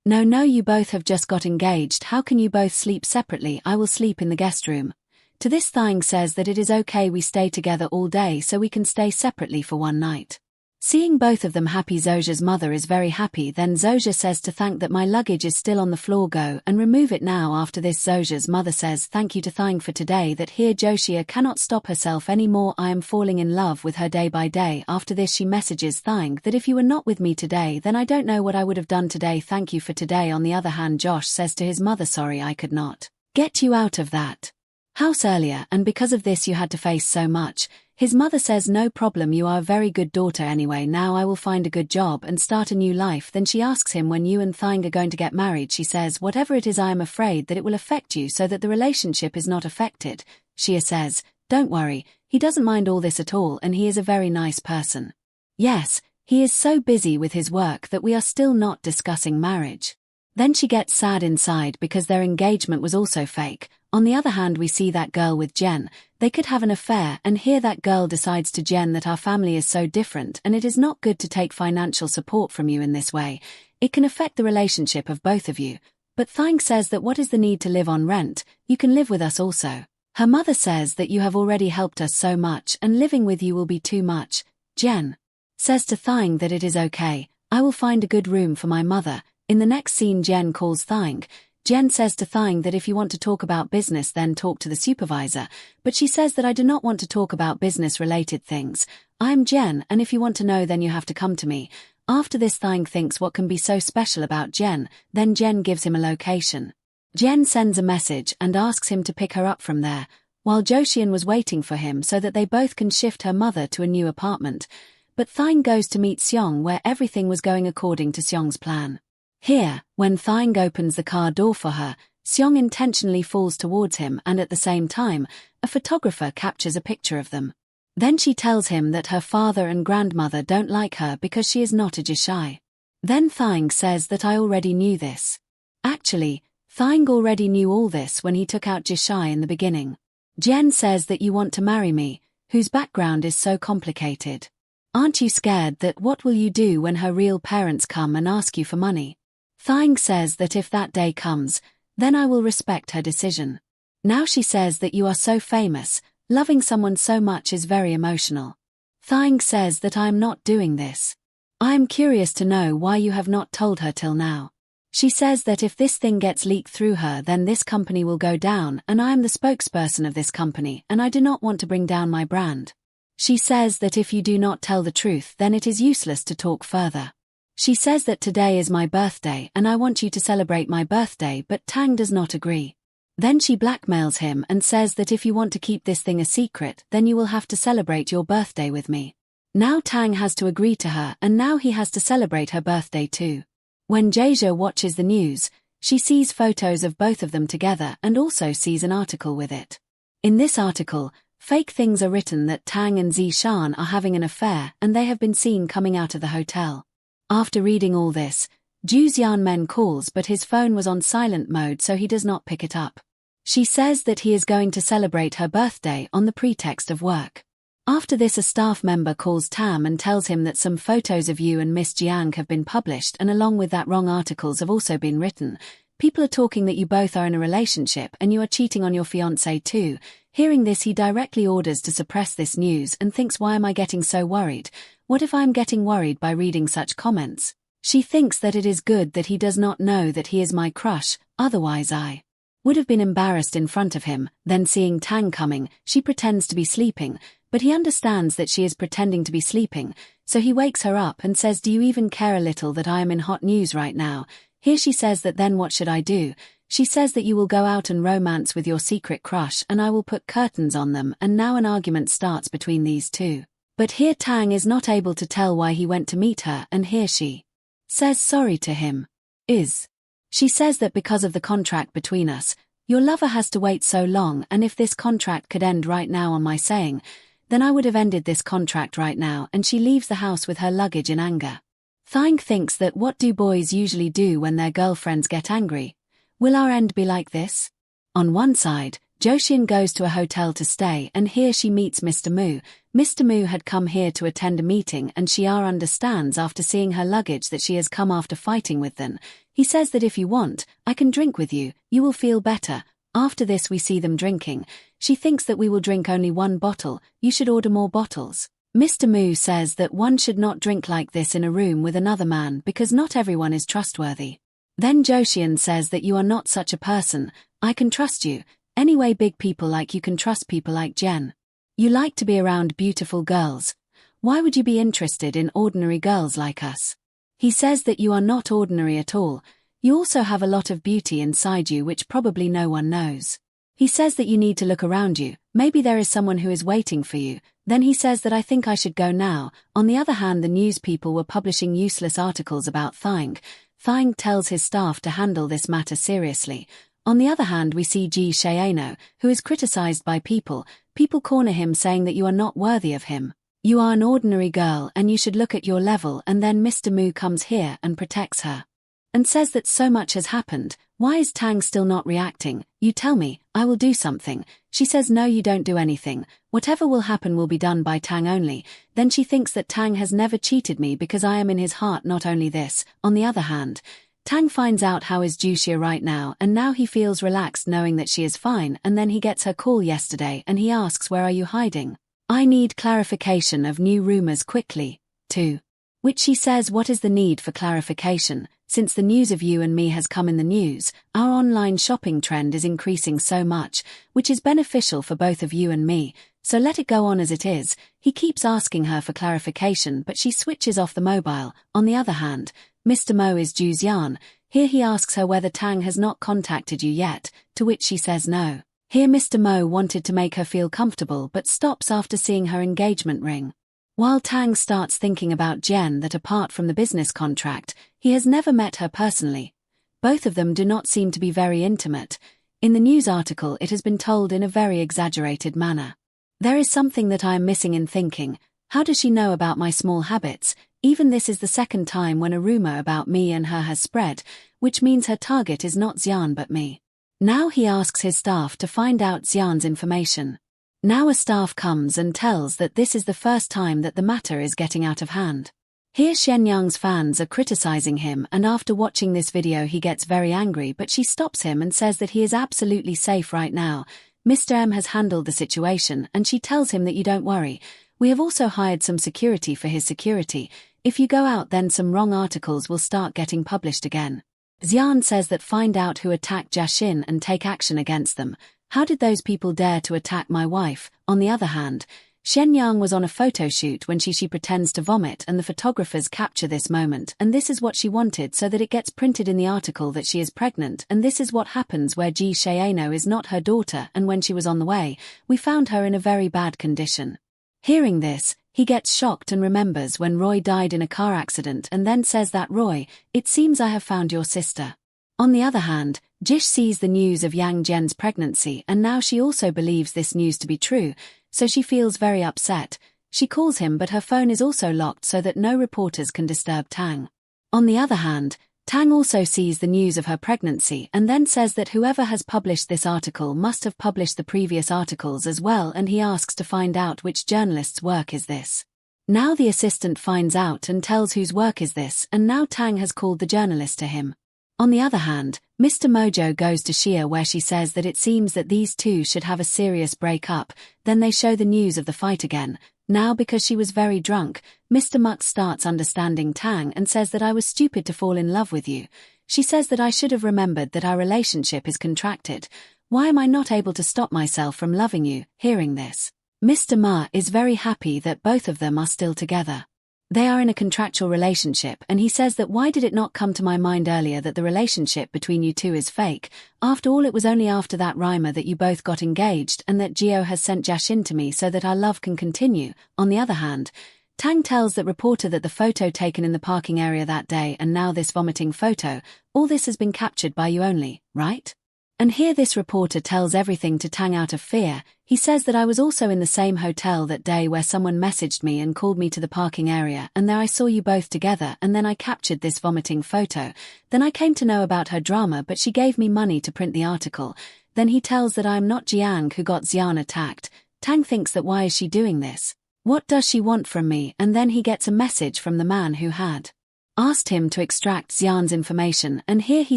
No, you both have just got engaged, how can you both sleep separately? I will sleep in the guest room. To this Thang says that it is okay we stay together all day so we can stay separately for one night. Seeing both of them happy, Zoja's mother is very happy. Then Zoja says to Thang that my luggage is still on the floor, go and remove it now. After this Zoja's mother says thank you to Thang for today, that here Joshia cannot stop herself anymore. I am falling in love with her day by day. After this she messages Thang that if you were not with me today then I don't know what I would have done today, thank you for today. On the other hand, Josh says to his mother, sorry I could not get you out of that house earlier and because of this you had to face so much. His mother says no problem, you are a very good daughter anyway, now I will find a good job and start a new life. Then she asks him when you and Thang are going to get married. She says whatever it is I am afraid that it will affect you so that the relationship is not affected. Shia says, don't worry, he doesn't mind all this at all and he is a very nice person. Yes, he is so busy with his work that we are still not discussing marriage. Then she gets sad inside because their engagement was also fake. On the other hand we see that girl with Jen, they could have an affair and here that girl decides to Jen that our family is so different and it is not good to take financial support from you in this way. It can affect the relationship of both of you. But Thang says that what is the need to live on rent, you can live with us also. Her mother says that you have already helped us so much and living with you will be too much. Jen says to Thang that it is okay, I will find a good room for my mother. In the next scene Jen calls Thang. Jen says to Thang that if you want to talk about business then talk to the supervisor, but she says that I do not want to talk about business-related things. I am Jen and if you want to know then you have to come to me. After this Thang thinks what can be so special about Jen, then Jen gives him a location. Jen sends a message and asks him to pick her up from there, while Joshian was waiting for him so that they both can shift her mother to a new apartment. But Thang goes to meet Seong where everything was going according to Seong's plan. Here, when Thang opens the car door for her, Seong intentionally falls towards him and at the same time, a photographer captures a picture of them. Then she tells him that her father and grandmother don't like her because she is not a Jishai. Then Thang says that I already knew this. Actually, Thang already knew all this when he took out Jishai in the beginning. Jen says that you want to marry me, whose background is so complicated. Aren't you scared that what will you do when her real parents come and ask you for money? Thang says that if that day comes, then I will respect her decision. Now she says that you are so famous, loving someone so much is very emotional. Thang says that I am not doing this. I am curious to know why you have not told her till now. She says that if this thing gets leaked through her, then this company will go down, and I am the spokesperson of this company, and I do not want to bring down my brand. She says that if you do not tell the truth, then it is useless to talk further. She says that today is my birthday and I want you to celebrate my birthday, but Tang does not agree. Then she blackmails him and says that if you want to keep this thing a secret, then you will have to celebrate your birthday with me. Now Tang has to agree to her, and now he has to celebrate her birthday too. When Jasia watches the news, she sees photos of both of them together and also sees an article with it. In this article, fake things are written that Tang and Zishan are having an affair and they have been seen coming out of the hotel. After reading all this, Ju Xianmen calls, but his phone was on silent mode, so he does not pick it up. She says that he is going to celebrate her birthday on the pretext of work. After this, a staff member calls Tam and tells him that some photos of you and Miss Jiang have been published, and along with that wrong articles have also been written. People are talking that you both are in a relationship and you are cheating on your fiancé too. Hearing this, he directly orders to suppress this news and thinks, why am I getting so worried? What if I am getting worried by reading such comments? She thinks that it is good that he does not know that he is my crush, otherwise I would have been embarrassed in front of him. Then seeing Tang coming, she pretends to be sleeping, but he understands that she is pretending to be sleeping, so he wakes her up and says, do you even care a little that I am in hot news right now? Here she says that then what should I do? She says that you will go out and romance with your secret crush and I will put curtains on them, and now an argument starts between these two. But here Tang is not able to tell why he went to meet her, and here she says sorry to him. She says that because of the contract between us, your lover has to wait so long, and if this contract could end right now on my saying, then I would have ended this contract right now, and she leaves the house with her luggage in anger. Thang thinks that what do boys usually do when their girlfriends get angry? Will our end be like this? On one side, Joseon goes to a hotel to stay, and here she meets Mr. Mu. Mr. Mu had come here to attend a meeting, and Xiar understands after seeing her luggage that she has come after fighting with them. He says that if you want, I can drink with you, you will feel better. After this we see them drinking. She thinks that we will drink only one bottle, you should order more bottles. Mr. Mu says that one should not drink like this in a room with another man because not everyone is trustworthy. Then Joseon says that you are not such a person, I can trust you. Anyway, big people like you can trust people like Jen. You like to be around beautiful girls. Why would you be interested in ordinary girls like us? He says that you are not ordinary at all. You also have a lot of beauty inside you which probably no one knows. He says that you need to look around you, maybe there is someone who is waiting for you. Then he says that I think I should go now. On the other hand, the news people were publishing useless articles about Thang. Thang tells his staff to handle this matter seriously. On the other hand, we see Ji Shaeno, who is criticized by people. People corner him saying that you are not worthy of him. You are an ordinary girl and you should look at your level, and then Mr. Mu comes here and protects her. And says that so much has happened, why is Tang still not reacting? You tell me, I will do something. She says no, you don't do anything. Whatever will happen will be done by Tang only. Then she thinks that Tang has never cheated me because I am in his heart. Not only this, on the other hand, Tang finds out how is Juxia right now, and now he feels relaxed knowing that she is fine, and then he gets her call yesterday and he asks, where are you hiding? I need clarification of new rumors quickly, too. Which she says, what is the need for clarification? Since the news of you and me has come in the news, our online shopping trend is increasing so much, which is beneficial for both of you and me, so let it go on as it is. He keeps asking her for clarification, but she switches off the mobile. On the other hand, Mr. Mo is Ju Xian. Here he asks her whether Tang has not contacted you yet, to which she says no. Here Mr. Mo wanted to make her feel comfortable but stops after seeing her engagement ring. While Tang starts thinking about Jen, that apart from the business contract, he has never met her personally. Both of them do not seem to be very intimate. In the news article it has been told in a very exaggerated manner. There is something that I am missing in thinking. How does she know about my small habits? Even this is the second time when a rumor about me and her has spread, which means her target is not Xian but me. Now he asks his staff to find out Xian's information. Now a staff comes and tells that this is the first time that the matter is getting out of hand. Here Shenyang's fans are criticizing him, and after watching this video he gets very angry, but she stops him and says that he is absolutely safe right now. Mr. M has handled the situation and she tells him that you don't worry. We have also hired some security for his security. If you go out, then some wrong articles will start getting published again. Xian says that find out who attacked Jashin and take action against them. How did those people dare to attack my wife? On the other hand, Shenyang was on a photo shoot when she pretends to vomit, and the photographers capture this moment, and this is what she wanted so that it gets printed in the article that she is pregnant, and this is what happens where Ji Shaeno is not her daughter, and when she was on the way, we found her in a very bad condition. Hearing this, he gets shocked and remembers when Roy died in a car accident and then says that Roy, it seems I have found your sister. On the other hand, Jish sees the news of Yang Zhen's pregnancy and now she also believes this news to be true, so she feels very upset. She calls him but her phone is also locked so that no reporters can disturb Tang. On the other hand, Tang also sees the news of her pregnancy and then says that whoever has published this article must have published the previous articles as well, and he asks to find out which journalist's work is this. Now the assistant finds out and tells whose work is this, and now Tang has called the journalist to him. On the other hand, Mr. Mojo goes to Xia where she says that it seems that these two should have a serious break-up. Then they show the news of the fight again. Now because she was very drunk, Mr. Muck starts understanding Tang and says that I was stupid to fall in love with you. She says that I should have remembered that our relationship is contracted. Why am I not able to stop myself from loving you? Hearing this, Mr. Ma is very happy that both of them are still together. They are in a contractual relationship and he says that why did it not come to my mind earlier that the relationship between you two is fake? After all, it was only after that rhymer that you both got engaged and that Gio has sent Jashin to me so that our love can continue. On the other hand, Tang tells that reporter that the photo taken in the parking area that day and now this vomiting photo, all this has been captured by you only, right? And here this reporter tells everything to Tang out of fear. He says that I was also in the same hotel that day where someone messaged me and called me to the parking area and there I saw you both together and then I captured this vomiting photo. Then I came to know about her drama but she gave me money to print the article. Then he tells that I am not Jiang who got Xian attacked. Tang thinks that why is she doing this? What does she want from me? And then he gets a message from the man who had asked him to extract Xian's information and here he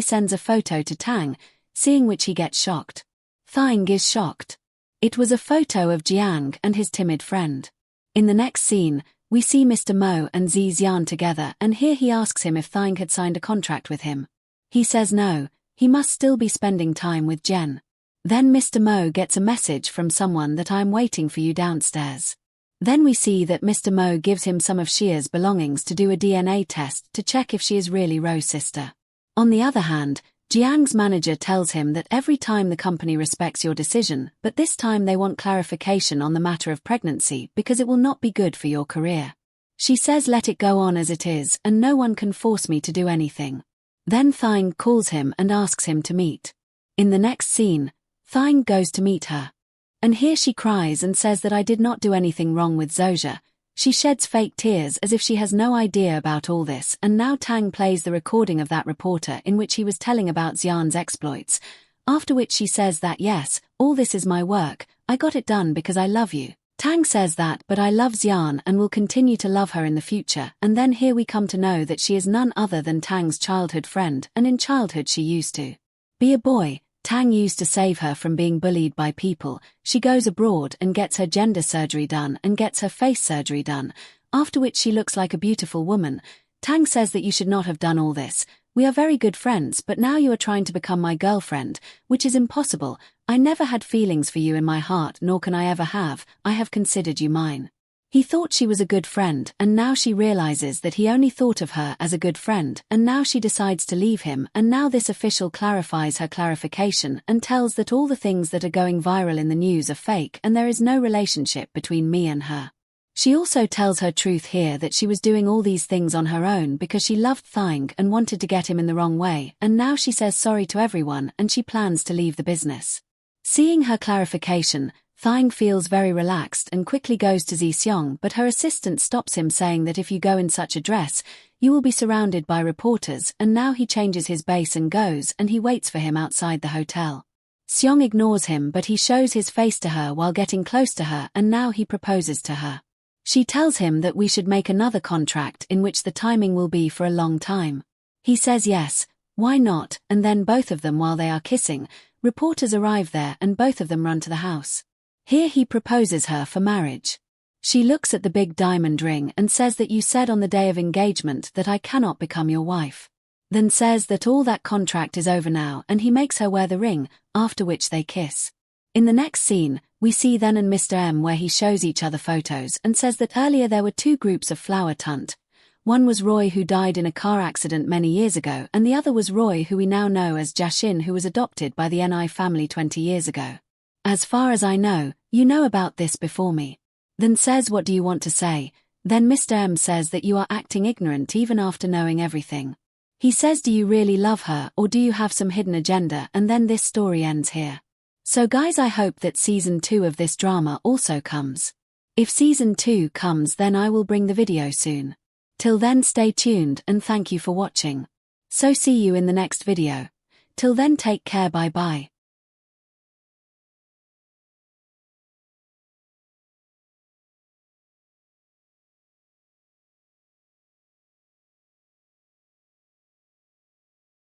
sends a photo to Tang, seeing which he gets shocked. Thang is shocked. It was a photo of Jiang and his timid friend. In the next scene, we see Mr. Mo and Zi Xian together and here he asks him if Thang had signed a contract with him. He says no, he must still be spending time with Jen. Then Mr. Mo gets a message from someone that I am waiting for you downstairs. Then we see that Mr. Mo gives him some of Xia's belongings to do a DNA test to check if she is really Ro's sister. On the other hand, Jiang's manager tells him that every time the company respects your decision, but this time they want clarification on the matter of pregnancy because it will not be good for your career. She says let it go on as it is and no one can force me to do anything. Then Thang calls him and asks him to meet. In the next scene, Thang goes to meet her. And here she cries and says that I did not do anything wrong with Zojia. She sheds fake tears as if she has no idea about all this, and now Tang plays the recording of that reporter in which he was telling about Xian's exploits, after which she says that yes, all this is my work, I got it done because I love you. Tang says that but I love Xian and will continue to love her in the future, and then here we come to know that she is none other than Tang's childhood friend, and in childhood she used to be a boy. Tang used to save her from being bullied by people. She goes abroad and gets her gender surgery done and gets her face surgery done, after which she looks like a beautiful woman. Tang says that you should not have done all this. We are very good friends but now you are trying to become my girlfriend, which is impossible. I never had feelings for you in my heart nor can I ever have. I have considered you mine. He thought she was a good friend and now she realizes that he only thought of her as a good friend and now she decides to leave him, and now this official clarifies her clarification and tells that all the things that are going viral in the news are fake and there is no relationship between me and her. She also tells her truth here that she was doing all these things on her own because she loved Thang and wanted to get him in the wrong way, and now she says sorry to everyone and she plans to leave the business. Seeing her clarification, Thang feels very relaxed and quickly goes to Zi Xiong, but her assistant stops him saying that if you go in such a dress, you will be surrounded by reporters, and now he changes his base and goes and he waits for him outside the hotel. Xiong ignores him but he shows his face to her while getting close to her and now he proposes to her. She tells him that we should make another contract in which the timing will be for a long time. He says yes, why not, and then both of them while they are kissing, reporters arrive there and both of them run to the house. Here he proposes her for marriage. She looks at the big diamond ring and says that you said on the day of engagement that I cannot become your wife. Then says that all that contract is over now and he makes her wear the ring, after which they kiss. In the next scene, we see then and Mr. M where he shows each other photos and says that earlier there were two groups of flower tunt. One was Roy who died in a car accident many years ago and the other was Roy who we now know as Jashin who was adopted by the NI family 20 years ago. As far as I know, you know about this before me. Then says what do you want to say? Then Mr. M says that you are acting ignorant even after knowing everything. He says do you really love her or do you have some hidden agenda, and then this story ends here. So guys, I hope that season 2 of this drama also comes. If season 2 comes then I will bring the video soon. Till then stay tuned and thank you for watching. So see you in the next video. Till then take care, bye bye.